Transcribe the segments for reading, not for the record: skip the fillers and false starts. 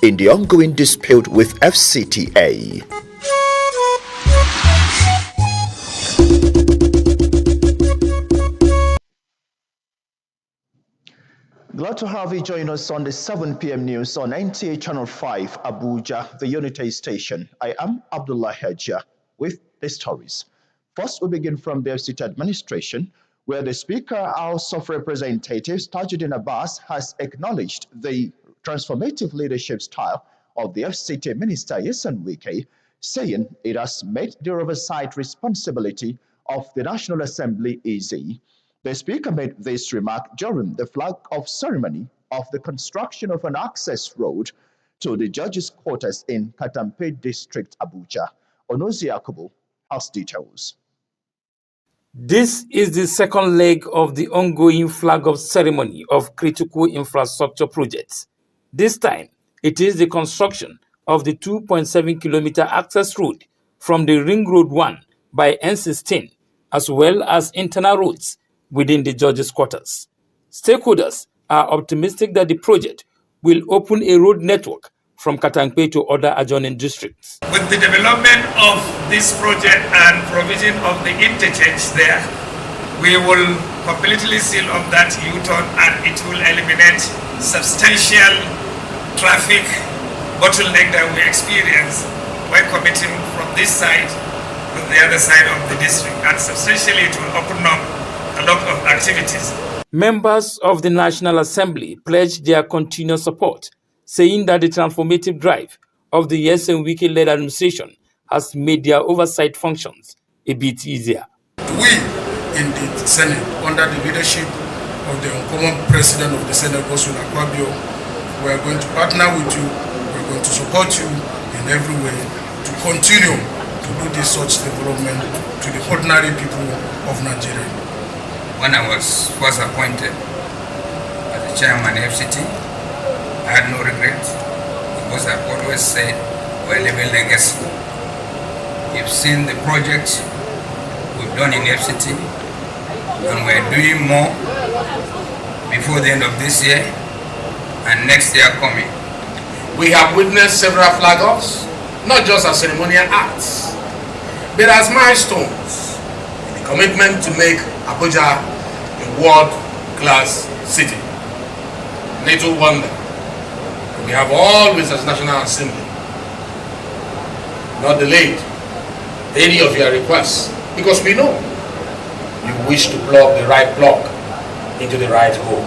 in the ongoing dispute with FCTA. Glad to have you join us on the 7 p.m. news on NTA Channel 5, Abuja, the Unity Station. I am Abdullah Hajja with the stories. First, we begin from the FCT administration, where the Speaker, House of Representatives, Tajuddin Abbas, has acknowledged the transformative leadership style of the FCT Minister Yeson Wike, saying it has made the oversight responsibility of the National Assembly easy. The Speaker made this remark during the flag-off ceremony of the construction of an access road to the judges' quarters in Katampe District, Abuja. Onozi Yakubu has details. This is the second leg of the ongoing flag-off ceremony of critical infrastructure projects. This time, it is the construction of the 2.7-kilometer access road from the Ring Road 1 by N16, as well as internal roads within the judges' quarters. Stakeholders are optimistic that the project will open a road network from Katampe to other adjoining districts. With the development of this project and provision of the interchange there, we will completely seal off that U-turn and it will eliminate substantial traffic bottleneck that we experience when commuting from this side to the other side of the district, and substantially it will open up a lot of activities. Members of the National Assembly pledged their continued support, saying that the transformative drive of the Yeson Wike-led administration has made their oversight functions a bit easier. We in the Senate, under the leadership of the uncommon president of the Senate, Gosun Akpabio, we are going to partner with you, we are going to support you in every way to continue to do this such development to the ordinary people of Nigeria. When I was first appointed as the chairman of FCT, I had no regrets because I've always said we're leaving legacy. You've seen the projects we've done in FCT, and we're doing more before the end of this year and next year coming. We have witnessed several flag-offs, not just as ceremonial acts, but as milestones in the commitment to make Abuja a world-class city. Little wonder, we have always as National Assembly not delayed any of your requests, because we know you wish to plug the right block into the right hole.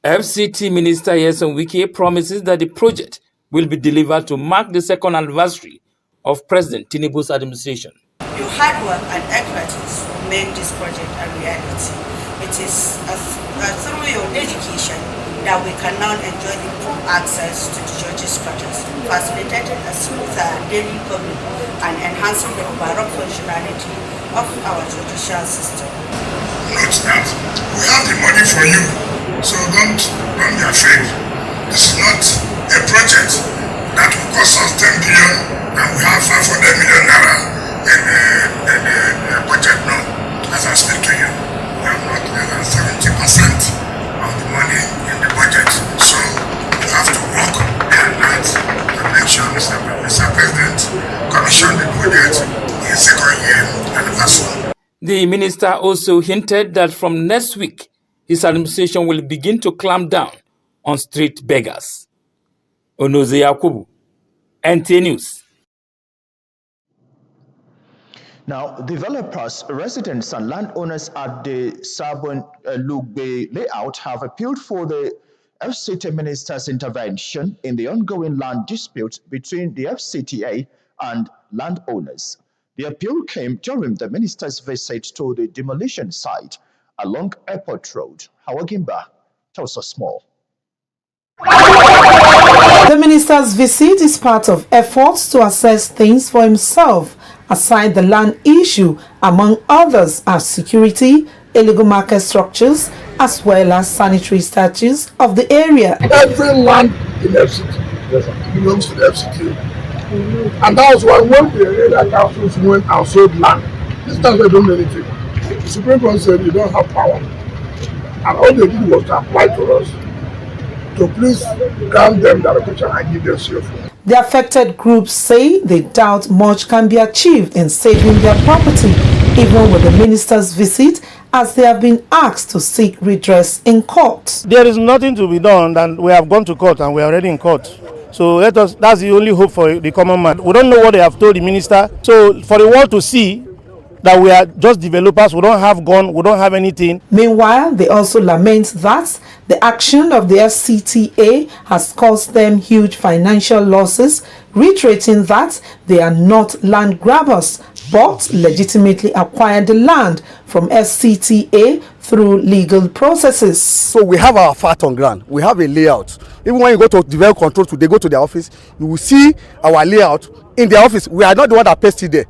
FCT Minister Yeson Wike promises that the project will be delivered to mark the second anniversary of President Tinubu's administration. Your hard work and expertise made this project a reality. It is through your dedication that we can now enjoy improved access to the judges' quarters, facilitating a smoother daily government and enhancing the overall functionality of our judicial system. Note that we have the money for you, so don't be afraid. This is not a project that will cost us 10 billion and we have 500 million naira in the budget now. As I speak to you, we have not less than 70% of the money in the budget. So you have to work day and night to make sure Mr. President commissioned the budget in the second year anniversary. The minister also hinted that from next week, his administration will begin to clamp down on street beggars. Onozi Yakubu, NTA News. Now, developers, residents, and landowners at the Sabon Lugbe layout have appealed for the FCT minister's intervention in the ongoing land dispute between the FCTA and landowners. The appeal came during the minister's visit to the demolition site along Airport Road. Hawagimba tells us more. The minister's visit is part of efforts to assess things for himself aside the land issue, among others as security, illegal market structures, as well as sanitary statutes of the area. Every land in FCT belongs to the FCT. And that was why when the area councils went and sold land, this time they don't do anything. The Supreme Court said you don't have power. And all they did was to apply to us to please grant them the allocation and give them CFO. The affected groups say they doubt much can be achieved in saving their property, even with the minister's visit, as they have been asked to seek redress in court. There is nothing to be done, and we have gone to court and we are already in court. So that's the only hope for the common man. We don't know what they have told the minister. So for the world to see that we are just developers, we don't have gun, we don't have anything. Meanwhile, they also lament that the action of the FCTA has caused them huge financial losses, reiterating that they are not land grabbers but legitimately acquired the land from FCTA through legal processes. So we have our fat on ground, we have a layout. Even when you go to develop control today, go to their office, you will see our layout in their office. We are not the one that pasted there.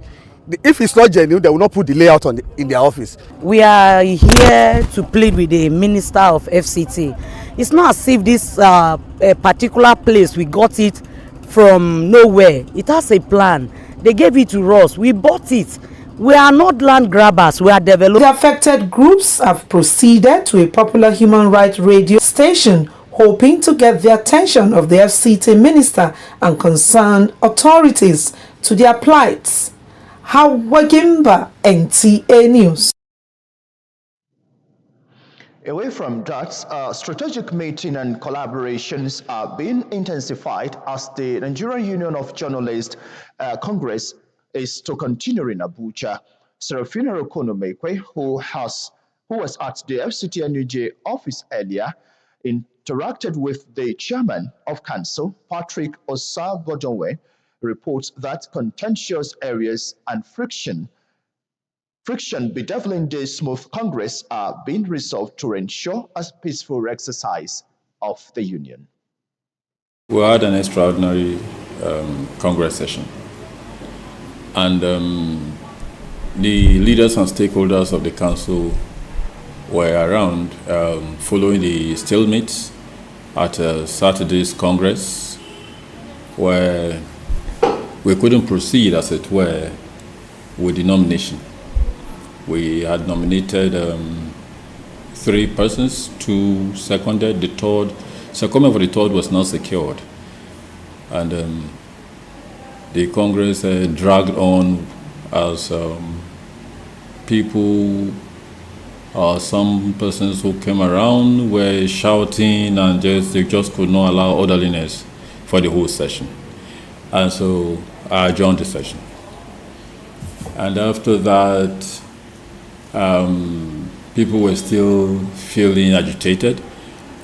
If it's not genuine, they will not put the layout in their office. We are here to plead with the Minister of FCT. It's not as if this a particular place, we got it from nowhere. It has a plan. They gave it to us. We bought it. We are not land grabbers. We are developers. The affected groups have proceeded to a popular human rights radio station, hoping to get the attention of the FCT minister and concerned authorities to their plights. Hawagimba, NTA News. Away from that, strategic meeting and collaborations are being intensified as the Nigerian Union of Journalists Congress is to continue in Abuja. Serafina Okonomekwe, who was at the FCT office earlier, interacted with the chairman of council, Patrick Osabodonwe, reports that contentious areas and friction bedeviling the smooth Congress are being resolved to ensure a peaceful exercise of the union. We had an extraordinary Congress session, and the leaders and stakeholders of the council were around following the stalemate at Saturday's Congress, where we couldn't proceed, as it were, with the nomination. We had nominated 3 persons, 2 seconded. The secondment for the third was not secured, and the Congress dragged on as people, some persons who came around were shouting, and they just could not allow orderliness for the whole session. And so I joined the session. And after that, people were still feeling agitated.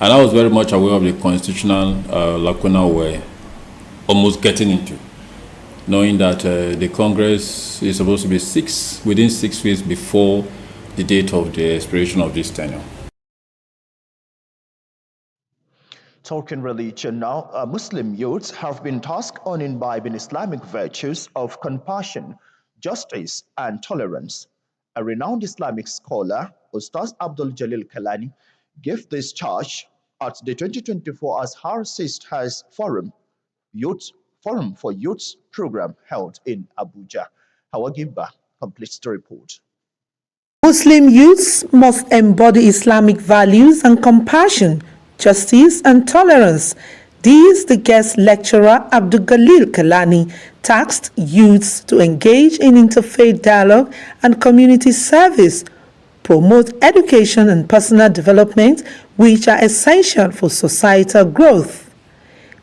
And I was very much aware of the constitutional lacuna we're almost getting into, knowing that the Congress is supposed to be within 6 weeks before the date of the expiration of this tenure. Talking religion now, Muslim youths have been tasked on imbibing Islamic virtues of compassion, justice, and tolerance. A renowned Islamic scholar, Ustaz Abdul Jalil Kalani, gave this charge at the 2024 Azhar Sisters Forum for Youths program held in Abuja. Hawagimba completes the report. Muslim youths must embody Islamic values and compassion, justice and tolerance. These, the guest lecturer Abdul Jalil Kalani tasked youths to engage in interfaith dialogue and community service, promote education and personal development, which are essential for societal growth.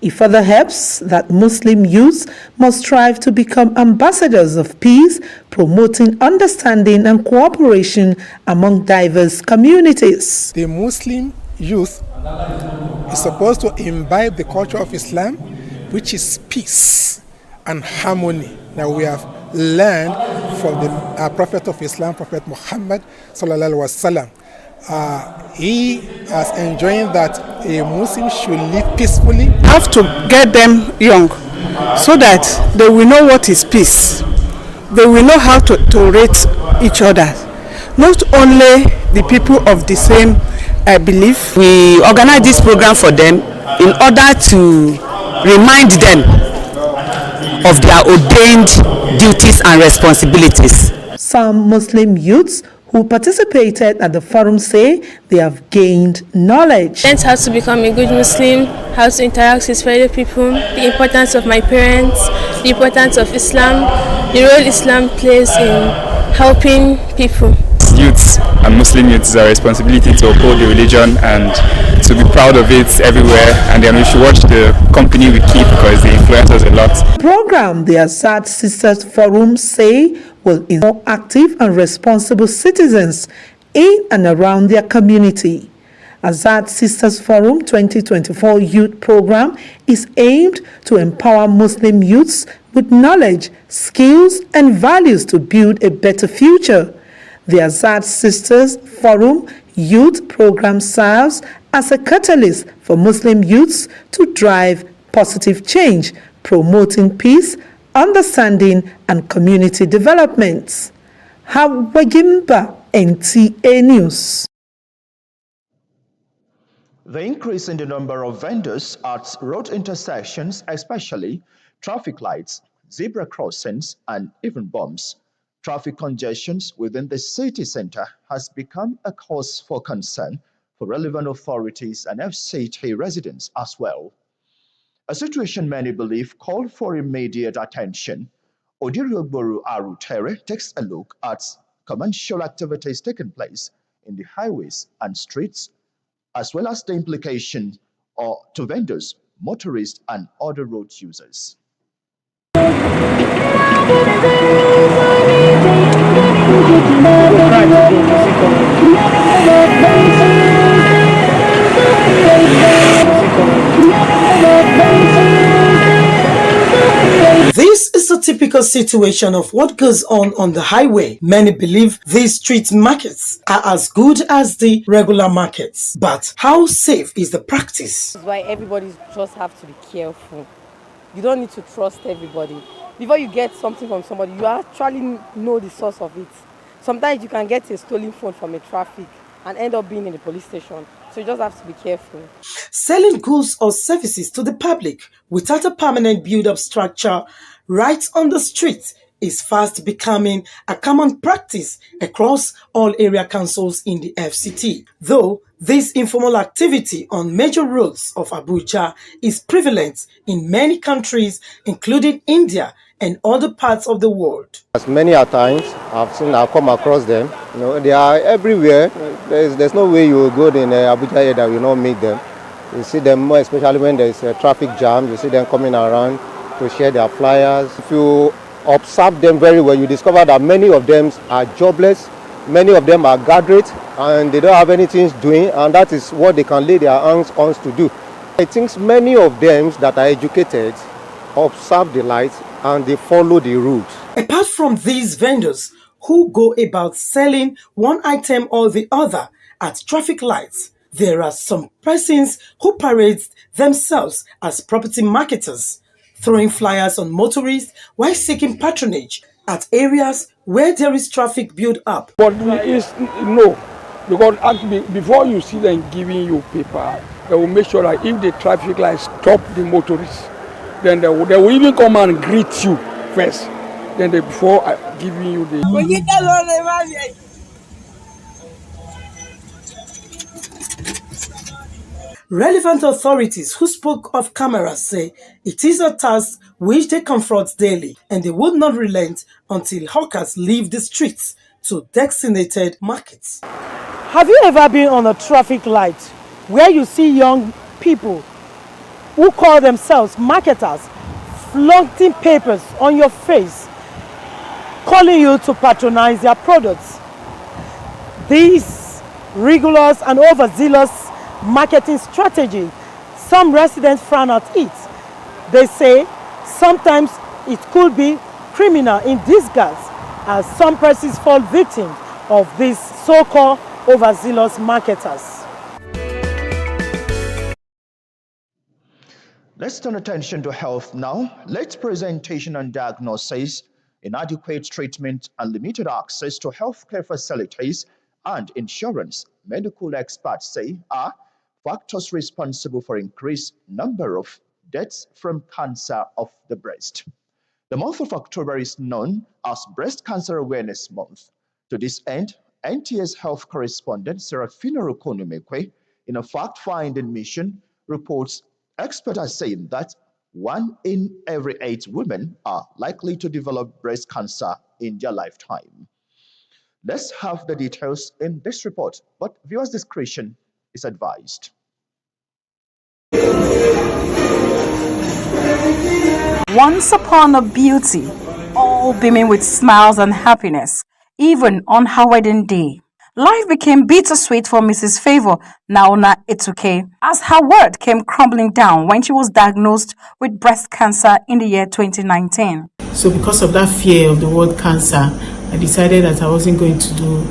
He further helps that Muslim youths must strive to become ambassadors of peace, promoting understanding and cooperation among diverse communities. The Muslim youth is supposed to imbibe the culture of Islam, which is peace and harmony that we have learned from the Prophet of Islam, Prophet Muhammad sallallahu alaihi wasallam. He is enjoying that a Muslim should live peacefully. Have to get them young so that they will know what is peace. They will know how to tolerate each other. Not only the people of the same belief. We organize this program for them in order to remind them of their ordained duties and responsibilities. Some Muslim youths who participated at the forum say they have gained knowledge. I learned how to become a good Muslim, how to interact with fellow people, the importance of my parents, the importance of Islam, the role Islam plays in helping people. Youths and Muslim youths, our responsibility to uphold the religion and to be proud of it everywhere, and then we should watch the company we keep because they influence us a lot. The program the Azad Sisters Forum say will inspire more active and responsible citizens in and around their community. Azad Sisters Forum 2024 Youth Program is aimed to empower Muslim youths with knowledge, skills, and values to build a better future. The Azad Sisters Forum Youth Program serves as a catalyst for Muslim youths to drive positive change, promoting peace, understanding, and community development. Hawagimba, NTA News. The increase in the number of vendors at road intersections, especially traffic lights, zebra crossings, and even bumps, traffic congestions within the city center has become a cause for concern for relevant authorities and FCT residents as well. A situation many believe called for immediate attention. Odiriogburu Arutere takes a look at commercial activities taking place in the highways and streets, as well as the implication to vendors, motorists, and other road users. This is a typical situation of what goes on the highway. Many believe these street markets are as good as the regular markets. But how safe is the practice? That's why everybody just have to be careful. You don't need to trust everybody. Before you get something from somebody, you actually know the source of it. Sometimes you can get a stolen phone from a traffic and end up being in the police station. So you just have to be careful. Selling goods or services to the public without a permanent build-up structure right on the street is fast becoming a common practice across all area councils in the FCT. Though this informal activity on major roads of Abuja is prevalent in many countries, including India and other parts of the world. As many a times I've come across them. You know, they are everywhere. There's no way you will go in Abuja area that you will not meet them. You see them more, especially when there's a traffic jam. You see them coming around to share their flyers. If you observe them very well, you discover that many of them are jobless. Many of them are graduates and they don't have anything doing, and that is what they can lay their hands on to do. I think many of them that are educated observe the lights and they follow the rules. Apart from these vendors who go about selling one item or the other at traffic lights, there are some persons who parade themselves as property marketers, throwing flyers on motorists while seeking patronage at areas where there is traffic build up. But it's no, because before you see them giving you paper, they will make sure that if the traffic lights stop the motorists, then they will even come and greet you first. Then before giving you the. Relevant authorities who spoke off camera say it is a task which they confront daily, and they would not relent until hawkers leave the streets to designated markets. Have you ever been on a traffic light where you see young people who call themselves marketers flaunting papers on your face, calling you to patronize their products? These rigorous and overzealous marketing strategy, some residents frown at it. They say sometimes it could be criminal in disguise, as some persons fall victim of these so-called overzealous marketers. Let's turn attention to health now. Late presentation and diagnosis, inadequate treatment, and limited access to healthcare facilities and insurance, medical experts say, are factors responsible for increased number of deaths from cancer of the breast. The month of October is known as Breast Cancer Awareness Month. To this end, NTS health correspondent Serafina Rukonomekwe, in a fact-finding mission, reports experts are saying that 1 in every 8 women are likely to develop breast cancer in their lifetime. Let's have the details in this report, but viewers' discretion is advised. Once upon a beauty, all beaming with smiles and happiness, even on her wedding day. Life became bittersweet for Mrs. Favor Naona Etuke as her world came crumbling down when she was diagnosed with breast cancer in the year 2019. So because of that fear of the word cancer, I decided that I wasn't going to do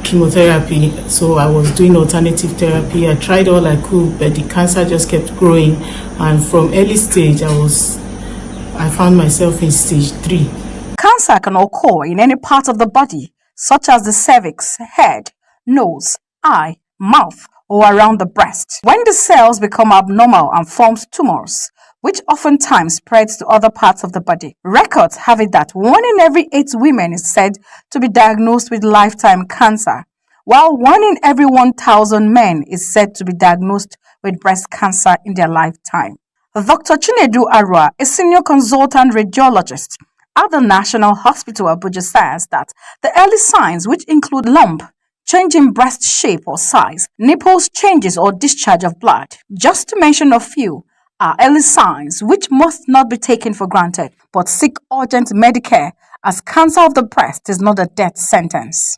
chemotherapy. So I was doing alternative therapy. I tried all I could, but the cancer just kept growing. And from early stage, I found myself in stage 3. Cancer can occur in any part of the body, such as the cervix, head, nose, eye, mouth, or around the breast. When the cells become abnormal and forms tumors, which oftentimes spreads to other parts of the body. Records have it that 1 in every 8 women is said to be diagnosed with lifetime cancer, while 1 in every 1,000 men is said to be diagnosed with breast cancer in their lifetime. Dr. Chinedu Arua, a senior consultant radiologist at the National Hospital Abuja, says that the early signs, which include lump, change in breast shape or size, nipples changes or discharge of blood, just to mention a few, are early signs which must not be taken for granted, but seek urgent Medicare, as cancer of the breast is not a death sentence.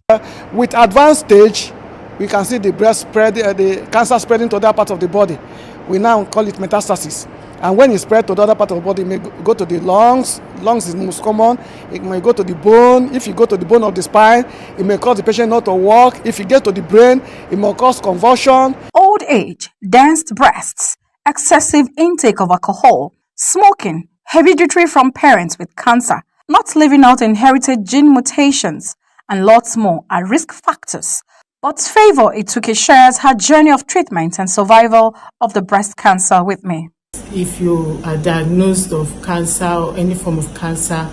With advanced stage, we can see the breast spread, the cancer spreading to other parts of the body. We now call it metastasis. And when it spread to the other part of the body, it may go to the lungs. Lungs is most common. It may go to the bone. If you go to the bone of the spine, it may cause the patient not to walk. If you get to the brain, it may cause convulsion. Old age, dense breasts, excessive intake of alcohol, smoking, hereditary from parents with cancer, not living out inherited gene mutations, and lots more are risk factors. But Favor Ituke shares her journey of treatment and survival of the breast cancer with me. If you are diagnosed of cancer or any form of cancer,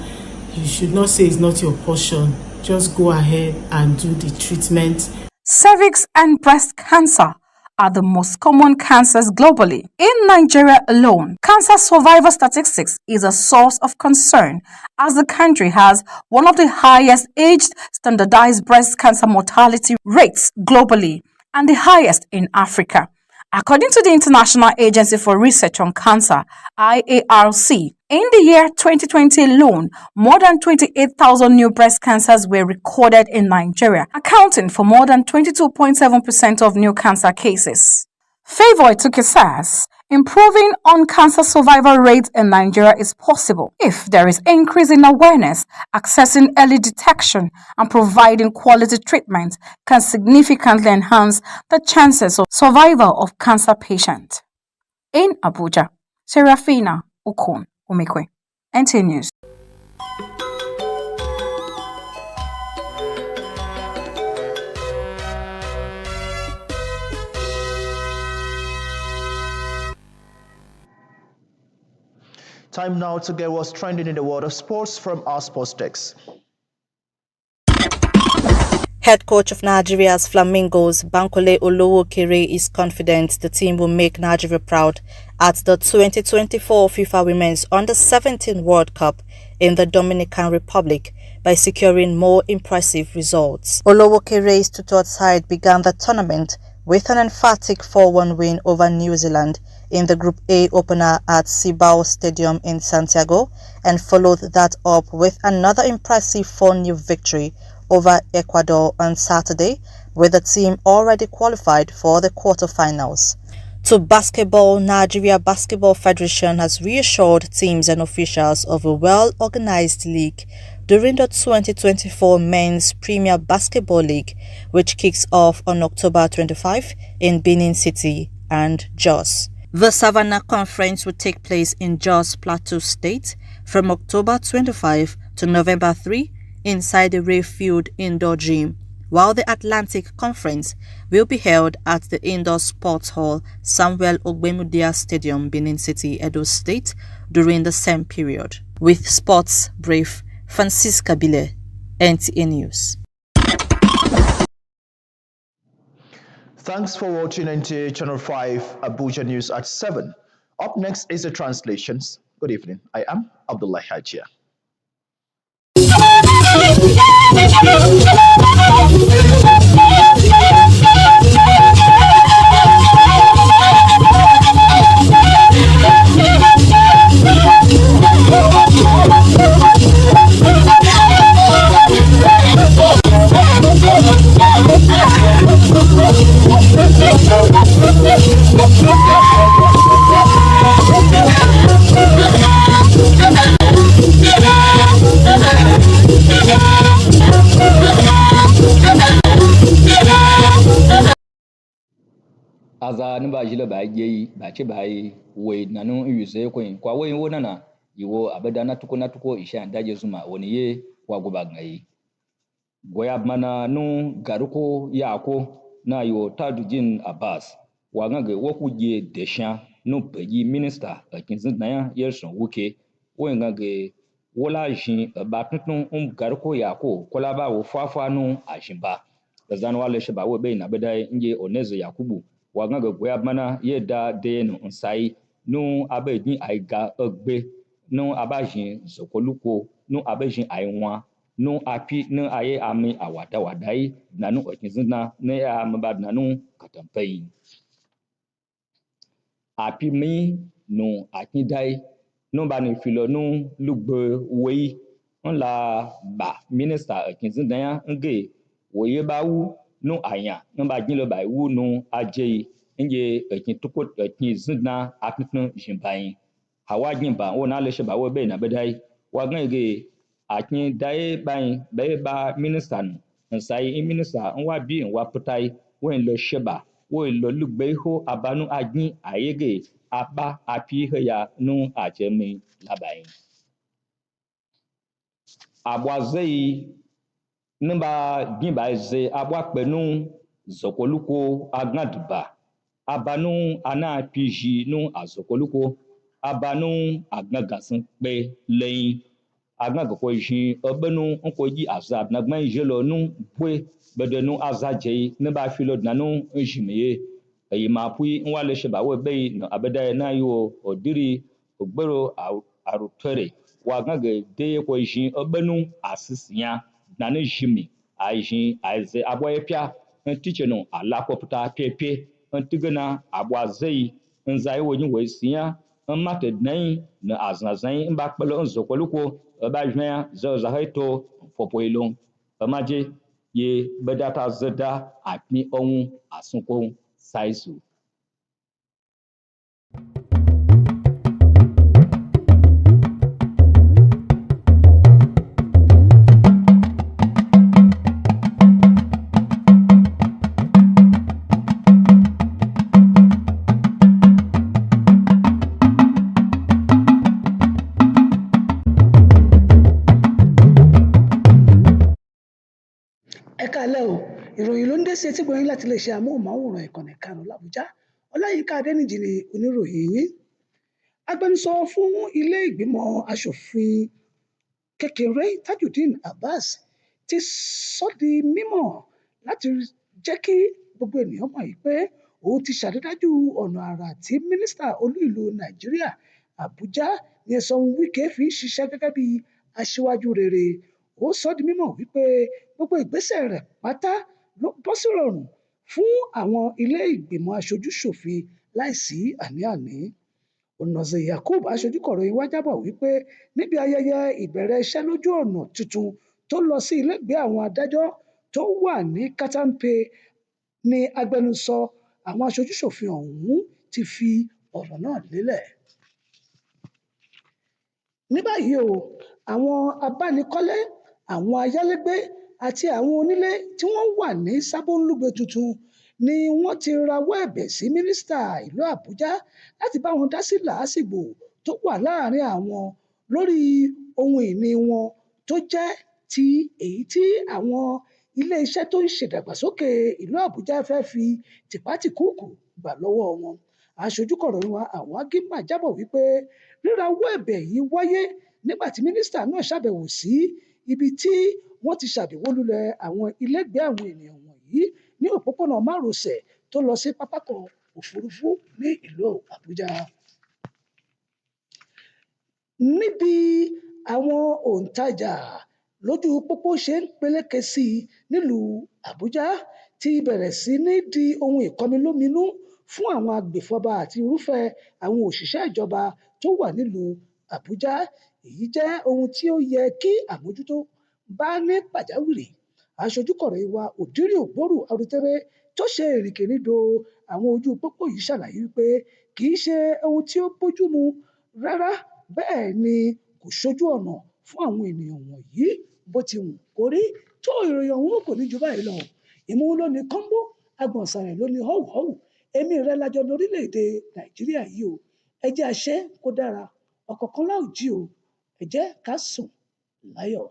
you should not say it's not your portion. Just go ahead and do the treatment. Cervix and breast cancer are the most common cancers globally. In Nigeria alone, cancer survivor statistics is a source of concern, as the country has one of the highest aged standardized breast cancer mortality rates globally and the highest in Africa. According to the International Agency for Research on Cancer, IARC, in the year 2020 alone, more than 28,000 new breast cancers were recorded in Nigeria, accounting for more than 22.7% of new cancer cases. Favor Ituke says improving on cancer survival rates in Nigeria is possible if there is increase in awareness, accessing early detection, and providing quality treatment can significantly enhance the chances of survival of cancer patients. In Abuja, Serafina Umekwe, NT News. Time now to get what's trending in the world of sports from our sports desk. Head coach of Nigeria's Flamingos, Bankole Olowokere, is confident the team will make Nigeria proud at the 2024 FIFA Women's Under-17 World Cup in the Dominican Republic by securing more impressive results. Olowokere's tutored side began the tournament with an emphatic 4-1 win over New Zealand in the Group A opener at Cibao Stadium in Santiago, and followed that up with another impressive 4-0 victory over Ecuador on Saturday, with the team already qualified for the quarterfinals. To basketball, Nigeria Basketball Federation has reassured teams and officials of a well-organized league during the 2024 Men's Premier Basketball League, which kicks off on October 25 in Benin City and Jos. The Savannah Conference will take place in Jos Plateau State from October 25 to November 3 inside the Rayfield Indoor Gym, while the Atlantic Conference will be held at the Indoor Sports Hall Samuel Ogbemudia Stadium, Benin City, Edo State, during the same period. With sports brief, Francisca Bile, NTA News. Thanks for watching NTA Channel 5 Abuja News at 7. Up next is the translations. Good evening. I am Abdullah Hajia. Aza ni ba jile ba yeyi ba ce ba yi wai nanu yuse ko kwa wai wona na yiwo abada natuko isha ndaje zuma woni ye wa goba ngai goya mana nu garuko yako na yo tadujin Abbas wa nga ge woku je desha nu peji minister kinzin na ya yerson wuke wo nga ge wola jin ba tuntun garuko yako kola ba wo fafa nu ajimba da zan wale shi ba wo be na bedai nje onezo yakubu wa nga ge goya mana ye da de nu nsai nu abedin aiga egbe nu abajin zokoluko nu abejin aiwa nu api nu aye ami awada na nu okinzina ne amaba na nu katampai api mi nu akindai nu ba ni filo nu lugbe wei nla ba minister okinzina ya nge woye ba wu nu anya nu ba jinlo ba wu nu ajei nje okin tuko okinzina apitun jimbai hawa jimba wona le sheba wo be na bedai wa ngege akin dai bai bai ba minister nu nsai minister nwa bi nwa putai wen lo sheba wo lo lugbe ho abanu ajin ayege apa api he ya nu ajemi labai abwazei nba gimba ze abwa penu zokoluko agnadba abanu ana piji nu azokoluko abanu agnagasin pe leyin agnagoko jin obenu nko ji azab na gban jelo nu pwe bedenu azaje ne ba filo nanu jimiye eyi ma pui nwa le sheba we be no abeda na yo odiri ogbero arutere wa gnage de ko jin obenu asisiya nanu jimi ajin aize aboye pia ntiche no alakoputa pepe ntigana abwazei nzai wojin we siya mmate dai na aznazai mba kpelo nzokoluko ba jwen zo zahaito popoilo maje ye bedata zeda akmi ohun asunko saisu ẹ káalẹ́ o ìròyìn ló ń dé sí etí gbọ̀nyìn láti lè ṣe amóhùnmáwòrán ìkànnì karùn-ún làbújá ọláyínká adẹ́nìjì ni oníròyìn yín agbẹnusọ fún ilé ìgbìmọ̀ asòfin kékeré tajudeen abbas ti sọ di mímọ̀ láti jẹ́ kí gbogbo ènìyàn mọ̀ pé òun ti ṣàrídájú ọ̀nà àrà tí mínísítà olú ìlú nàìjíríà àbújá nyesom wike fi ń ṣiṣẹ́ gẹ́gẹ́ bí aṣíwájú rere ó sọ di mímọ̀ wípé gbogbo ìgbésẹ̀ rẹ̀ pátá ló bọ́ sí rọrùn fún àwọn ilé ìgbìmọ̀ aṣojú-ṣòfin láìsí àní-àní onoze yakub aṣojúkọ̀ròyìn wá jábọ̀ wípé níbi ayẹyẹ ìbẹ̀rẹ̀ iṣẹ́ lójú ọ̀nà tuntun tó lọ sí ilégbèé àwọn adájọ́ tó wà ní katampe ni agbẹnusọ àwọn aṣojú-ṣòfin ọ̀hún ti fi ọ̀rọ̀ náà lélẹ̀ ní báyìí o àwọn abánikọ́lé àwọn ayálégbé àti àwọn onílé tí wọ́n wà ní sábónlúgbẹ tuntun ni wọ́n ti rawọ́ ẹ̀bẹ̀ sí mínísítà ìlú àbújá láti bá wọn dá sí làásìgbò tó wà láàrin àwọn lórí ohun ìní wọn tó jẹ́ ti èyí tí àwọn iléeṣẹ́ tó ń ṣèdàgbàsókè ìlú àbújá fẹ́ fi tìpátìkúùkù gbà lọ́wọ́ wọn aṣojúkọ̀ròyìn wa àwọn agímà jábọ̀ wípé rírawọ́ ẹ̀bẹ̀ yìí wáyé nígbà tí mínísítà náà ṣàbẹ̀wò sí ibi tí wọ́n ti ṣàdéwó lulẹ̀ àwọn ilégbèé àwọn ènìyàn wọ̀nyí ní òpópónà márosẹ̀ tó tó lọ sí pápákọ̀ òfurufú ní ìlú Àbújá. Níbi àwọn òǹtajà lójú pópó ṣe ń peléke sí i nílùú Àbújá ti bẹ̀rẹ̀ sí ní di ohun ìkọminlóminú fún àwọn agbèfọ́ba àti irúfẹ́ àwọn òṣìṣẹ́ ìjọba tó wà nílùú Àbújá. Èyí jẹ́ ohun tí ó yẹ kí àmójútó bá ní pàjáwìrì. Aṣojúkọ̀ròyìn wa Òdírí Ògbórù Arútẹ́rẹ́ tó ṣe ìrìnkèrindò àwọn ojú pópó yìí ṣàlàyé wípé kì í ṣe ohun tí ó bójúmu rárá, bẹ́ẹ̀ ni kò ṣojú ọ̀nà fún àwọn ènìyàn wọ̀nyí bó ti wù kó rí. Tó ìròyìn ọ̀hún kò ní ju báyìí lọ. Ìmú ló ní kọ́ńbó, agbọ̀nsàrẹ̀ ló ní họ́wùhọ́wù. Èmi rẹ̀ lájọ lórílẹ̀‐èdè Nàìjíríà yìí o. Ẹ jẹ́ a ṣe kó dára. Ọ̀kọ̀ọ̀kan la ó jí o. Ẹ jẹ́ ká sùn láyọ̀.